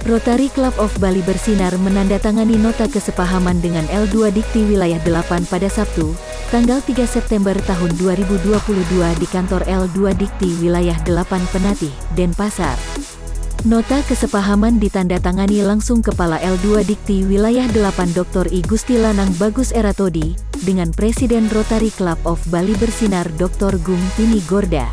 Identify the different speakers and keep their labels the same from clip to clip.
Speaker 1: Rotary Club of Bali Bersinar menandatangani nota kesepahaman dengan L2 Dikti Wilayah 8 pada Sabtu, tanggal 3 September tahun 2022 di kantor L2 Dikti Wilayah 8 Penatih, Denpasar. Nota kesepahaman ditandatangani langsung Kepala L2 Dikti Wilayah 8 Dr. I Gusti Lanang Bagus Eratodi, dengan Presiden Rotary Club of Bali Bersinar Dr. Gung Tini Gorda.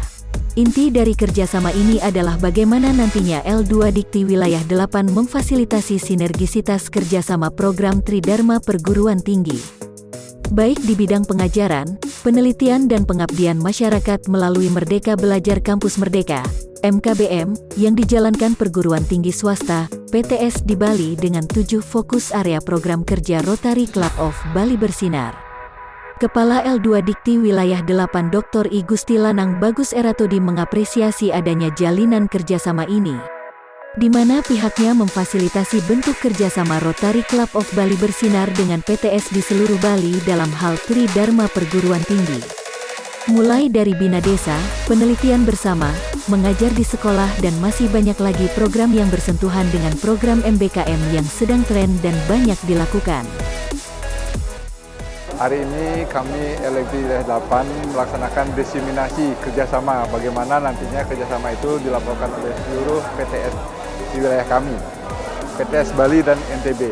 Speaker 1: Inti dari kerjasama ini adalah bagaimana nantinya L2 Dikti Wilayah 8 memfasilitasi sinergisitas kerjasama program Tridharma Perguruan Tinggi, baik di bidang pengajaran, penelitian dan pengabdian masyarakat melalui Merdeka Belajar Kampus Merdeka, MKBM, yang dijalankan perguruan tinggi swasta, PTS di Bali dengan 7 fokus area program kerja Rotary Club of Bali Bersinar. Kepala L2 Dikti Wilayah 8 Dr. I Gusti Lanang Bagus Eratodi mengapresiasi adanya jalinan kerjasama ini, di mana pihaknya memfasilitasi bentuk kerjasama Rotary Club of Bali Bersinar dengan PTS di seluruh Bali dalam hal Tridharma Perguruan Tinggi. Mulai dari Bina Desa, penelitian bersama, mengajar di sekolah dan masih banyak lagi program yang bersentuhan dengan program MBKM yang sedang tren dan banyak dilakukan.
Speaker 2: Hari ini kami LFD Wilayah 8 melaksanakan diseminasi kerjasama, bagaimana nantinya kerjasama itu dilaporkan oleh seluruh PTS di wilayah kami, PTS Bali dan NTB.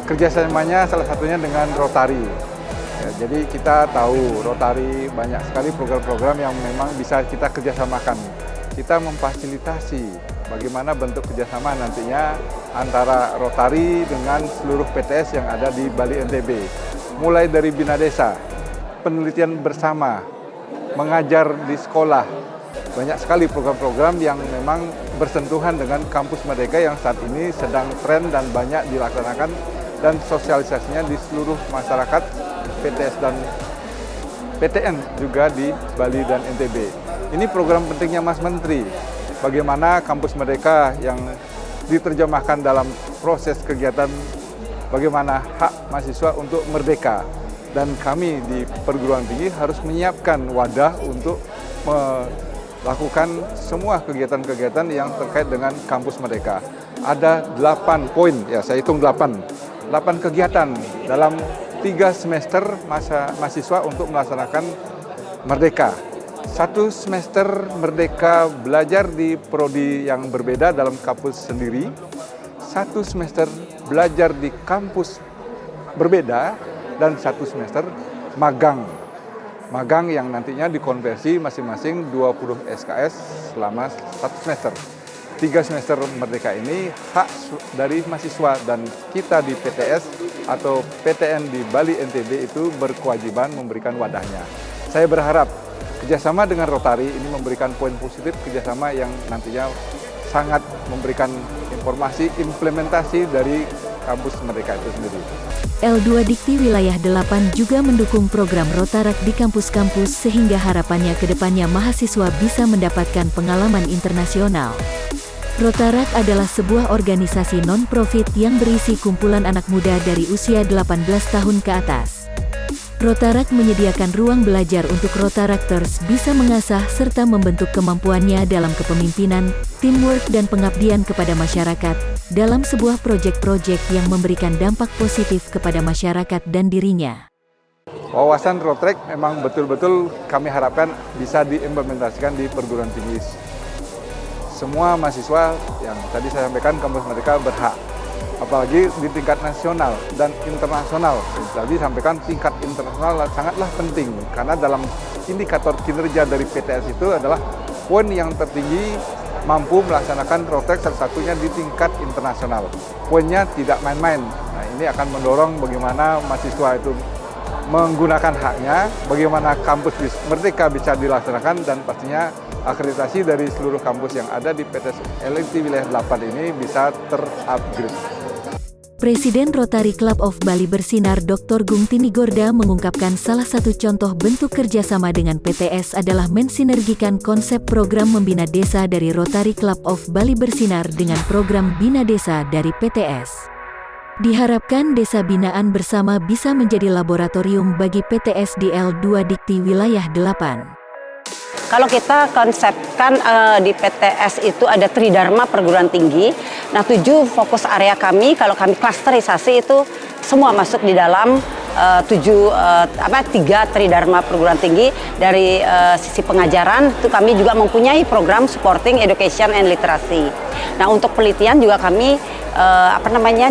Speaker 2: Kerjasamanya salah satunya dengan Rotary. Ya, jadi kita tahu Rotary banyak sekali program-program yang memang bisa kita kerjasamakan. Kita memfasilitasi bagaimana bentuk kerjasama nantinya antara Rotary dengan seluruh PTS yang ada di Bali NTB. Mulai dari Bina Desa, penelitian bersama, mengajar di sekolah. Banyak sekali program-program yang memang bersentuhan dengan kampus Merdeka yang saat ini sedang tren dan banyak dilaksanakan, dan sosialisasinya di seluruh masyarakat PTS dan PTN juga di Bali dan NTB. Ini program pentingnya Mas Menteri, bagaimana kampus Merdeka yang diterjemahkan dalam proses kegiatan bagaimana hak mahasiswa untuk merdeka, dan kami di perguruan tinggi harus menyiapkan wadah untuk melakukan semua kegiatan-kegiatan yang terkait dengan kampus Merdeka. Ada 8 poin, ya saya hitung 8 kegiatan dalam 3 semester mahasiswa untuk melaksanakan merdeka. 1 semester merdeka belajar di prodi yang berbeda dalam kampus sendiri. 1 semester belajar di kampus berbeda, dan 1 semester magang. Magang yang nantinya dikonversi masing-masing 20 SKS selama 1 semester. 3 semester merdeka ini hak dari mahasiswa, dan kita di PTS atau PTN di Bali NTB itu berkewajiban memberikan wadahnya. Saya berharap kerjasama dengan Rotary ini memberikan poin positif kerjasama yang nantinya sangat memberikan informasi implementasi dari kampus Merdeka itu sendiri.
Speaker 1: L2 Dikti Wilayah 8 juga mendukung program Rotarak di kampus-kampus sehingga harapannya ke depannya mahasiswa bisa mendapatkan pengalaman internasional. Rotarak adalah sebuah organisasi non-profit yang berisi kumpulan anak muda dari usia 18 tahun ke atas. Rotarak menyediakan ruang belajar untuk Rotarakters bisa mengasah serta membentuk kemampuannya dalam kepemimpinan, teamwork dan pengabdian kepada masyarakat, dalam sebuah proyek-proyek yang memberikan dampak positif kepada masyarakat dan dirinya.
Speaker 2: Wawasan Rotarak memang betul-betul kami harapkan bisa diimplementasikan di perguruan tinggi. Semua mahasiswa yang tadi saya sampaikan kampus Merdeka berhak, apalagi di tingkat nasional dan internasional. Tadi sampaikan tingkat internasional sangatlah penting, karena dalam indikator kinerja dari PTS itu adalah poin yang tertinggi mampu melaksanakan Rotarak, salah satunya di tingkat internasional. Poinnya tidak main-main. Nah, ini akan mendorong bagaimana mahasiswa itu menggunakan haknya, bagaimana kampus Merdeka bisa dilaksanakan, dan pastinya akreditasi dari seluruh kampus yang ada di PTS LNT Wilayah 8 ini bisa terupgrade.
Speaker 1: Presiden Rotary Club of Bali Bersinar Dr. Gung Tinigorda mengungkapkan salah satu contoh bentuk kerjasama dengan PTS adalah mensinergikan konsep program membina desa dari Rotary Club of Bali Bersinar dengan program Bina Desa dari PTS. Diharapkan desa binaan bersama bisa menjadi laboratorium bagi PTS di L2 Dikti Wilayah 8.
Speaker 3: Kalau kita konsepkan di PTS itu ada Tridharma perguruan tinggi. Nah, 7 fokus area kami, kalau kami klasterisasi itu semua masuk di dalam 3 Tridharma perguruan tinggi. Dari sisi pengajaran itu kami juga mempunyai program supporting education and literacy. Nah, untuk penelitian juga kami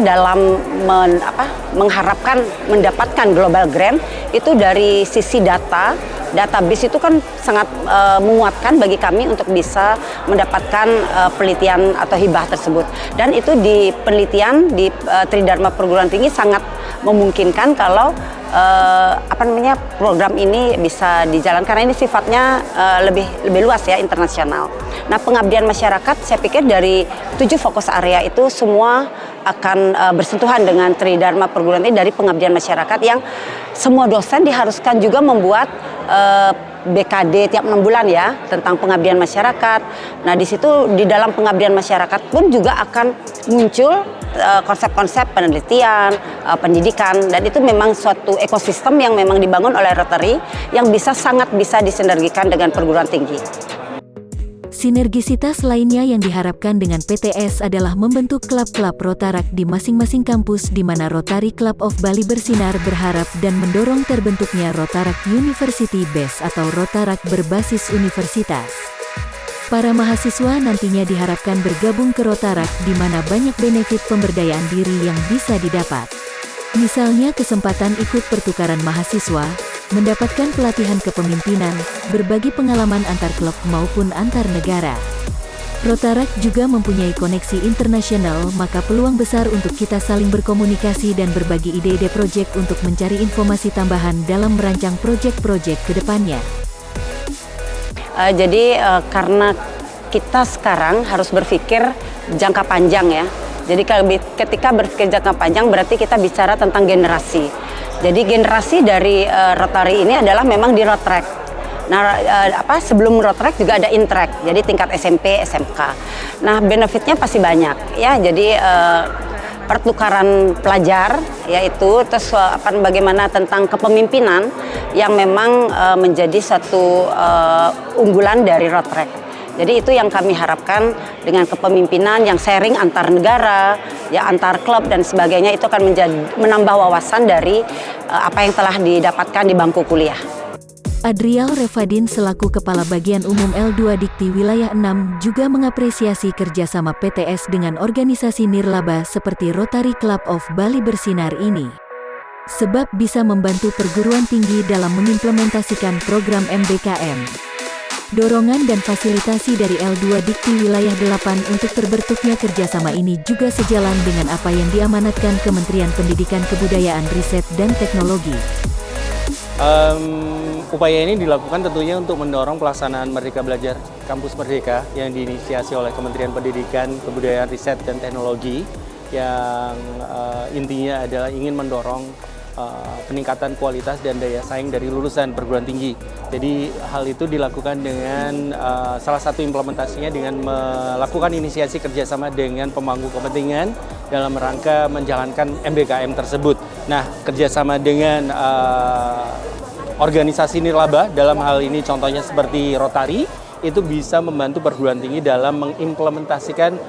Speaker 3: dalam mengharapkan mendapatkan global grant itu dari sisi database itu kan sangat menguatkan bagi kami untuk bisa mendapatkan penelitian atau hibah tersebut. Dan itu di penelitian di Tridharma perguruan tinggi sangat memungkinkan kalau program ini bisa dijalankan karena ini sifatnya lebih luas ya, internasional. Nah, pengabdian masyarakat saya pikir dari 7 fokus area itu semua akan bersentuhan dengan Tridharma perguruan tinggi dari pengabdian masyarakat yang semua dosen diharuskan juga membuat BKD tiap 6 bulan ya tentang pengabdian masyarakat. Nah, di situ di dalam pengabdian masyarakat pun juga akan muncul konsep-konsep penelitian, pendidikan, dan itu memang suatu ekosistem yang memang dibangun oleh Rotary yang sangat bisa disinergikan dengan perguruan tinggi.
Speaker 1: Sinergisitas lainnya yang diharapkan dengan PTS adalah membentuk klub-klub Rotarak di masing-masing kampus di mana Rotary Club of Bali Bersinar berharap dan mendorong terbentuknya Rotarak University Base atau Rotarak berbasis universitas. Para mahasiswa nantinya diharapkan bergabung ke Rotarak di mana banyak benefit pemberdayaan diri yang bisa didapat. Misalnya kesempatan ikut pertukaran mahasiswa, mendapatkan pelatihan kepemimpinan, berbagi pengalaman antar klub maupun antar negara. Rotarak juga mempunyai koneksi internasional, maka peluang besar untuk kita saling berkomunikasi dan berbagi ide-ide proyek untuk mencari informasi tambahan dalam merancang proyek-proyek ke depannya.
Speaker 3: Jadi karena kita sekarang harus berpikir jangka panjang ya. Jadi ketika berpikir jangka panjang berarti kita bicara tentang generasi. Jadi generasi dari Rotary ini adalah memang di road track. Nah, sebelum road track juga ada in track. Jadi tingkat SMP, SMK. Nah, benefitnya pasti banyak ya. Jadi pertukaran pelajar yaitu terus bagaimana tentang kepemimpinan yang memang menjadi satu unggulan dari road track. Jadi itu yang kami harapkan dengan kepemimpinan yang sharing antar negara, ya antar klub dan sebagainya, itu akan menambah wawasan dari apa yang telah didapatkan di bangku kuliah.
Speaker 1: Adrial Revadin selaku Kepala Bagian Umum L2 Dikti Wilayah 6 juga mengapresiasi kerjasama PTS dengan organisasi nirlaba seperti Rotary Club of Bali Bersinar ini. Sebab bisa membantu perguruan tinggi dalam mengimplementasikan program MBKM. Dorongan dan fasilitasi dari L2 Dikti Wilayah 8 untuk terbentuknya kerjasama ini juga sejalan dengan apa yang diamanatkan Kementerian Pendidikan Kebudayaan Riset dan Teknologi.
Speaker 4: Upaya ini dilakukan tentunya untuk mendorong pelaksanaan Merdeka Belajar Kampus Merdeka yang diinisiasi oleh Kementerian Pendidikan Kebudayaan Riset dan Teknologi yang intinya adalah ingin mendorong peningkatan kualitas dan daya saing dari lulusan perguruan tinggi. Jadi hal itu dilakukan dengan salah satu implementasinya dengan melakukan inisiasi kerjasama dengan pemangku kepentingan dalam rangka menjalankan MBKM tersebut. Nah, kerjasama dengan organisasi nirlaba dalam hal ini contohnya seperti Rotary itu bisa membantu perguruan tinggi dalam mengimplementasikan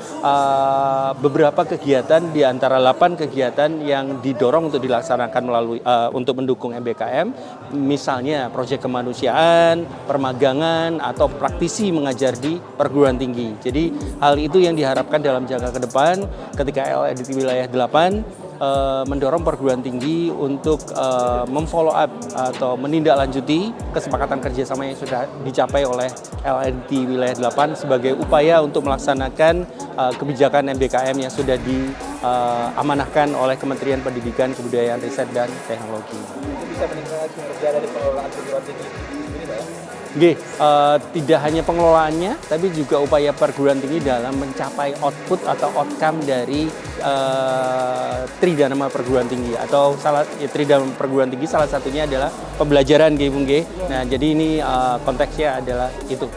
Speaker 4: beberapa kegiatan di antara 8 kegiatan yang didorong untuk dilaksanakan melalui untuk mendukung MBKM, misalnya proyek kemanusiaan, permagangan, atau praktisi mengajar di perguruan tinggi. Jadi hal itu yang diharapkan dalam jangka ke depan ketika LEDT Wilayah 8 mendorong perguruan tinggi untuk memfollow up atau menindaklanjuti kesepakatan kerjasama yang sudah dicapai oleh LEDT Wilayah 8 sebagai upaya untuk melaksanakan kebijakan MBKM yang sudah diamanahkan oleh Kementerian Pendidikan, Kebudayaan, Riset, dan Teknologi.
Speaker 5: Bisa meningkatkan kinerja dari pengelolaan perguruan tinggi ini, Pak?
Speaker 4: tidak hanya pengelolaannya, tapi juga upaya perguruan tinggi dalam mencapai output atau outcome dari tridharma perguruan tinggi atau tridharma perguruan tinggi salah satunya adalah pembelajaran Bung G. Nah, jadi ini konteksnya adalah itu.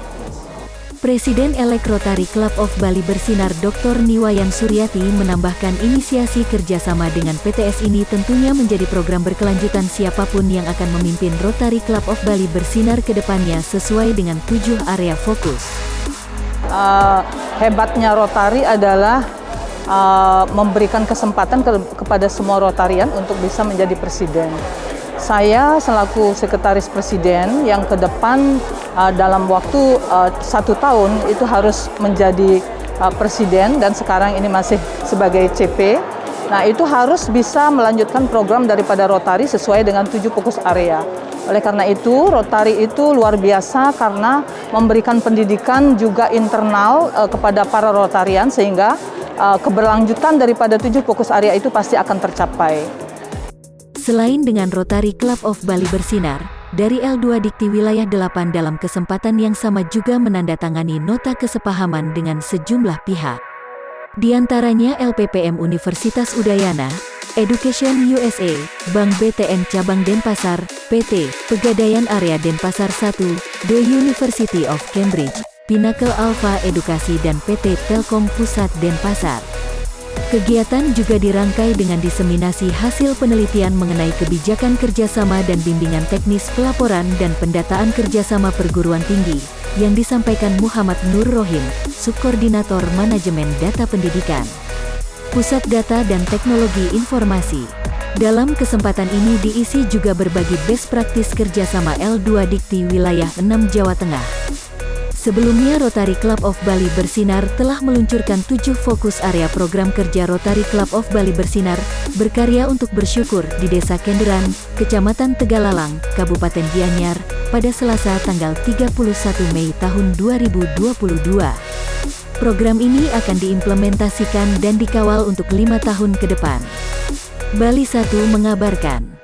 Speaker 1: Presiden-elek Rotary Club of Bali Bersinar Dr. Niwayan Suryati menambahkan inisiasi kerjasama dengan PTS ini tentunya menjadi program berkelanjutan siapapun yang akan memimpin Rotary Club of Bali Bersinar ke depannya sesuai dengan 7 area fokus.
Speaker 5: Hebatnya Rotary adalah memberikan kesempatan kepada semua Rotarian untuk bisa menjadi presiden. Saya selaku sekretaris presiden yang ke depan dalam waktu 1 tahun itu harus menjadi presiden dan sekarang ini masih sebagai CP. Nah, itu harus bisa melanjutkan program daripada Rotary sesuai dengan 7 fokus area. Oleh karena itu, Rotary itu luar biasa karena memberikan pendidikan juga internal kepada para Rotarian sehingga keberlanjutan daripada 7 fokus area itu pasti akan tercapai.
Speaker 1: Selain dengan Rotary Club of Bali Bersinar, dari L2 Dikti Wilayah 8 dalam kesempatan yang sama juga menandatangani nota kesepahaman dengan sejumlah pihak. Di antaranya LPPM Universitas Udayana, Education USA, Bank BTN Cabang Denpasar, PT Pegadaian Area Denpasar 1, The University of Cambridge, Pinnacle Alpha Edukasi dan PT Telkom Pusat Denpasar. Kegiatan juga dirangkai dengan diseminasi hasil penelitian mengenai kebijakan kerjasama dan bimbingan teknis pelaporan dan pendataan kerjasama perguruan tinggi, yang disampaikan Muhammad Nur Rohim, Subkoordinator Manajemen Data Pendidikan, Pusat Data dan Teknologi Informasi. Dalam kesempatan ini diisi juga berbagi best practice kerjasama L2 Dikti Wilayah 6 Jawa Tengah. Sebelumnya Rotary Club of Bali Bersinar telah meluncurkan 7 fokus area program kerja Rotary Club of Bali Bersinar, berkarya untuk bersyukur di Desa Kenderan, Kecamatan Tegalalang, Kabupaten Gianyar, pada Selasa tanggal 31 Mei tahun 2022. Program ini akan diimplementasikan dan dikawal untuk 5 tahun ke depan. Bali 1 mengabarkan.